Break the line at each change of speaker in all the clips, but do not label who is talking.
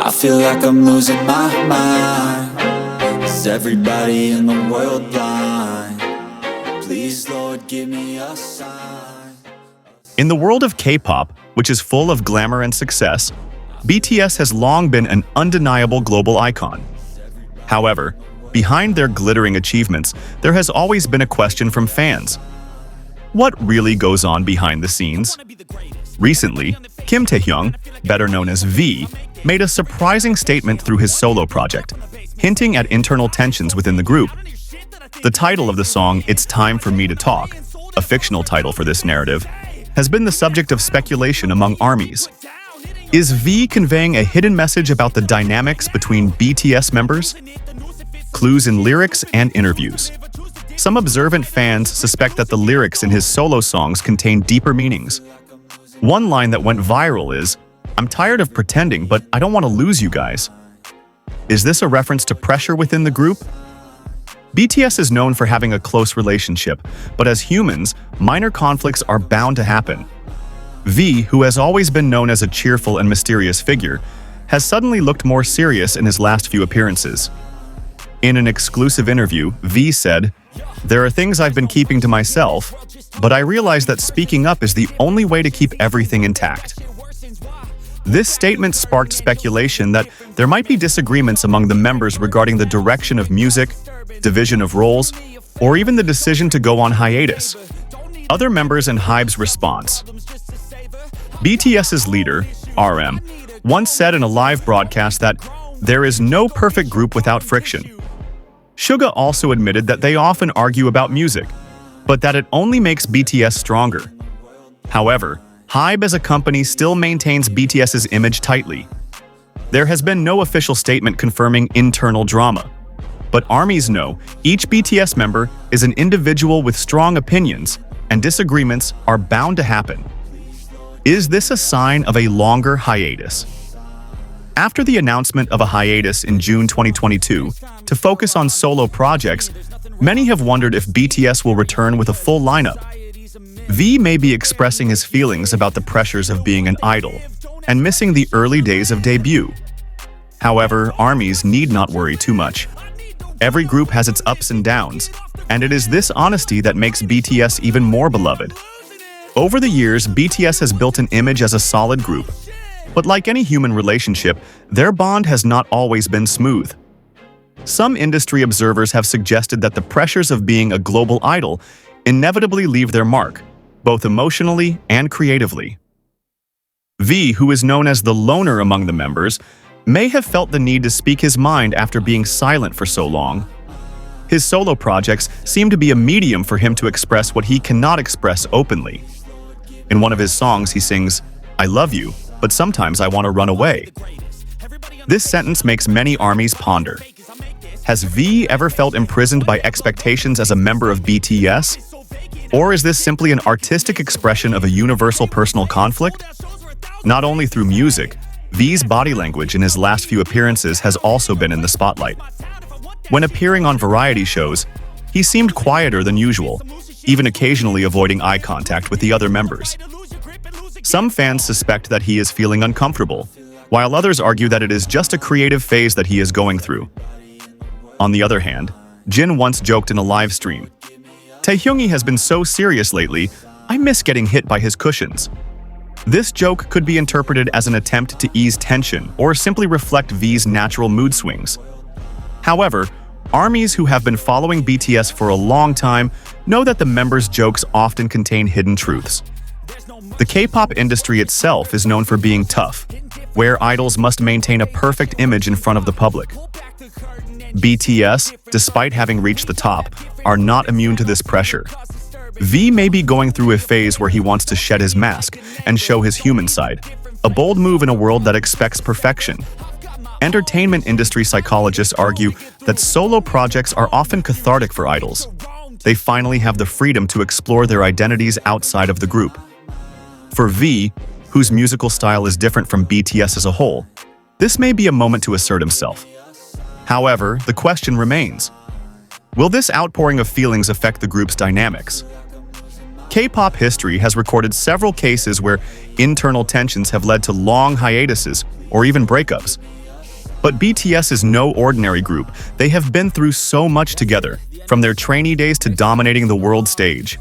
I feel like I'm losing my mind. Is everybody in the world blind? Please, Lord, give me a sign.
In the world of K-pop, which is full of glamour and success, BTS has long been an undeniable global icon. However, behind their glittering achievements, there has always been a question from fans. What really goes on behind the scenes? Recently, Kim Taehyung, better known as V, made a surprising statement through his solo project, hinting at internal tensions within the group. The title of the song, It's Time for Me to Talk, a fictional title for this narrative, has been the subject of speculation among ARMYs. Is V conveying a hidden message about the dynamics between BTS members? Clues in lyrics and interviews. Some observant fans suspect that the lyrics in his solo songs contain deeper meanings. One line that went viral is, "I'm tired of pretending, but I don't want to lose you guys." Is this a reference to pressure within the group? BTS is known for having a close relationship, but as humans, minor conflicts are bound to happen. V, who has always been known as a cheerful and mysterious figure, has suddenly looked more serious in his last few appearances. In an exclusive interview, V said, "There are things I've been keeping to myself, but I realize that speaking up is the only way to keep everything intact." This statement sparked speculation that there might be disagreements among the members regarding the direction of music, division of roles, or even the decision to go on hiatus. Other members and HYBE's response. BTS's leader, RM, once said in a live broadcast that there is no perfect group without friction. Suga also admitted that they often argue about music, but that it only makes BTS stronger. However, HYBE as a company still maintains BTS's image tightly. There has been no official statement confirming internal drama, but ARMYs know each BTS member is an individual with strong opinions, and disagreements are bound to happen. Is this a sign of a longer hiatus? After the announcement of a hiatus in June 2022 to focus on solo projects, many have wondered if BTS will return with a full lineup. V may be expressing his feelings about the pressures of being an idol and missing the early days of debut. However, ARMYs need not worry too much. Every group has its ups and downs, and it is this honesty that makes BTS even more beloved. Over the years, BTS has built an image as a solid group. But like any human relationship, their bond has not always been smooth. Some industry observers have suggested that the pressures of being a global idol inevitably leave their mark, both emotionally and creatively. V, who is known as the loner among the members, may have felt the need to speak his mind after being silent for so long. His solo projects seem to be a medium for him to express what he cannot express openly. In one of his songs, he sings, "I love you, but sometimes I want to run away." This sentence makes many ARMYs ponder. Has V ever felt imprisoned by expectations as a member of BTS? Or is this simply an artistic expression of a universal personal conflict? Not only through music, V's body language in his last few appearances has also been in the spotlight. When appearing on variety shows, he seemed quieter than usual, even occasionally avoiding eye contact with the other members. Some fans suspect that he is feeling uncomfortable, while others argue that it is just a creative phase that he is going through. On the other hand, Jin once joked in a live stream, "Taehyung has been so serious lately, I miss getting hit by his cushions." This joke could be interpreted as an attempt to ease tension or simply reflect V's natural mood swings. However, ARMYs who have been following BTS for a long time know that the members' jokes often contain hidden truths. The K-pop industry itself is known for being tough, where idols must maintain a perfect image in front of the public. BTS, despite having reached the top, are not immune to this pressure. V may be going through a phase where he wants to shed his mask and show his human side, a bold move in a world that expects perfection. Entertainment industry psychologists argue that solo projects are often cathartic for idols. They finally have the freedom to explore their identities outside of the group. For V, whose musical style is different from BTS as a whole, this may be a moment to assert himself. However, the question remains, will this outpouring of feelings affect the group's dynamics? K-pop history has recorded several cases where internal tensions have led to long hiatuses or even breakups. But BTS is no ordinary group. They have been through so much together, from their trainee days to dominating the world stage.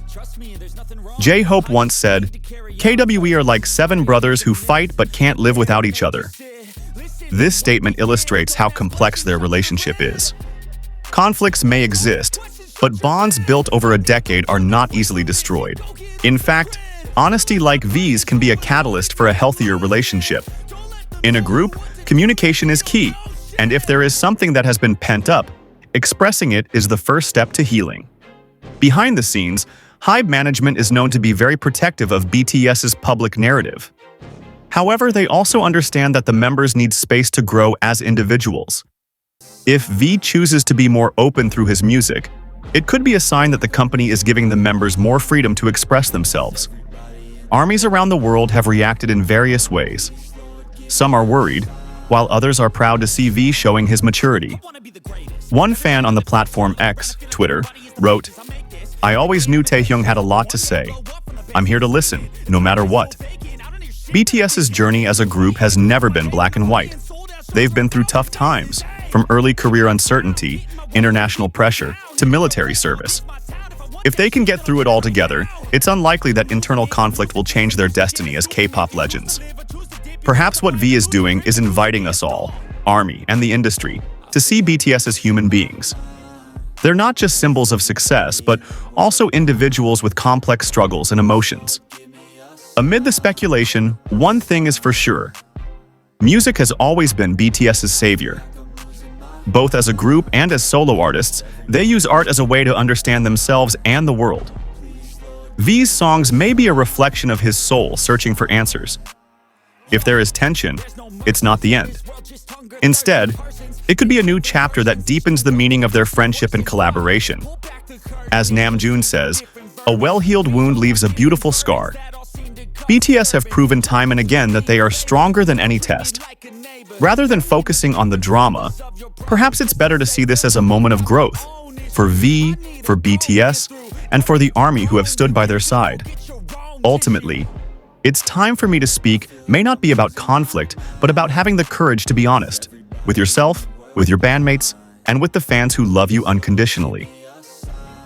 J-Hope once said, "KWE are like 7 brothers who fight but can't live without each other." This statement illustrates how complex their relationship is. Conflicts may exist, but bonds built over a decade are not easily destroyed. In fact, honesty like V's can be a catalyst for a healthier relationship. In a group, communication is key, and if there is something that has been pent up, expressing it is the first step to healing. Behind the scenes, Hybe management is known to be very protective of BTS's public narrative. However, they also understand that the members need space to grow as individuals. If V chooses to be more open through his music, it could be a sign that the company is giving the members more freedom to express themselves. Armies around the world have reacted in various ways. Some are worried, while others are proud to see V showing his maturity. One fan on the platform X, Twitter, wrote, "I always knew Taehyung had a lot to say. I'm here to listen, no matter what." BTS's journey as a group has never been black and white. They've been through tough times, from early career uncertainty, international pressure, to military service. If they can get through it all together, it's unlikely that internal conflict will change their destiny as K-pop legends. Perhaps what V is doing is inviting us all, ARMY and the industry, to see BTS as human beings. They're not just symbols of success, but also individuals with complex struggles and emotions. Amid the speculation, one thing is for sure. Music has always been BTS's savior. Both as a group and as solo artists, they use art as a way to understand themselves and the world. V's songs may be a reflection of his soul searching for answers. If there is tension, it's not the end. Instead, it could be a new chapter that deepens the meaning of their friendship and collaboration. As Namjoon says, "A well-healed wound leaves a beautiful scar." BTS have proven time and again that they are stronger than any test. Rather than focusing on the drama, perhaps it's better to see this as a moment of growth for V, for BTS, and for the ARMY who have stood by their side. Ultimately, it's time for me to speak may not be about conflict, but about having the courage to be honest with yourself, with your bandmates, and with the fans who love you unconditionally.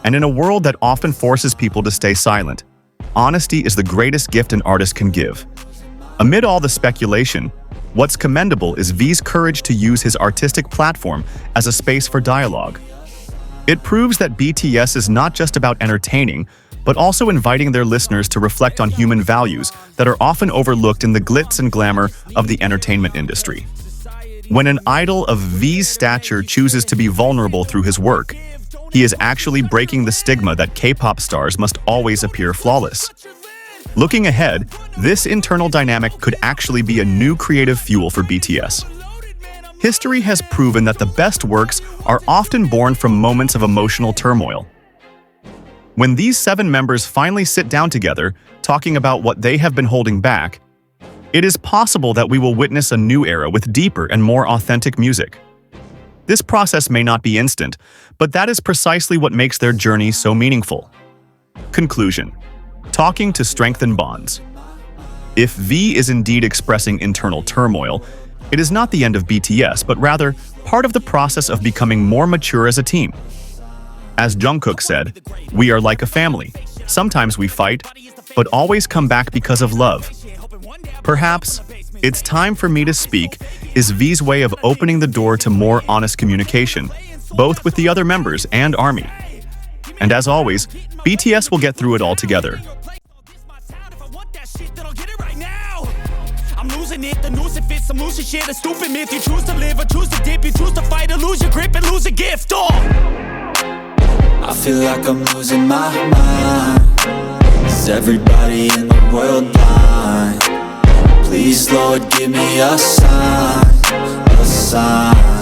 And in a world that often forces people to stay silent, honesty is the greatest gift an artist can give. Amid all the speculation, what's commendable is V's courage to use his artistic platform as a space for dialogue. It proves that BTS is not just about entertaining, but also inviting their listeners to reflect on human values that are often overlooked in the glitz and glamour of the entertainment industry. When an idol of V's stature chooses to be vulnerable through his work, he is actually breaking the stigma that K-pop stars must always appear flawless. Looking ahead, this internal dynamic could actually be a new creative fuel for BTS. History has proven that the best works are often born from moments of emotional turmoil. When these 7 members finally sit down together, talking about what they have been holding back, it is possible that we will witness a new era with deeper and more authentic music. This process may not be instant, but that is precisely what makes their journey so meaningful. Conclusion: talking to strengthen bonds. If V is indeed expressing internal turmoil, it is not the end of BTS, but rather part of the process of becoming more mature as a team. As Jungkook said, "We are like a family. Sometimes we fight, but always come back because of love." Perhaps "It's time for me to speak" is V's way of opening the door to more honest communication, both with the other members and ARMY. And as always, BTS will get through it all together.
I'm losing it, the noose it fits, I'm losing shit, a stupid myth. You choose to live or choose to dip, you choose to fight or lose your grip and lose a gift.
I feel like I'm losing my mind. Is everybody in the world blind? Please, Lord, give me a sign, a sign.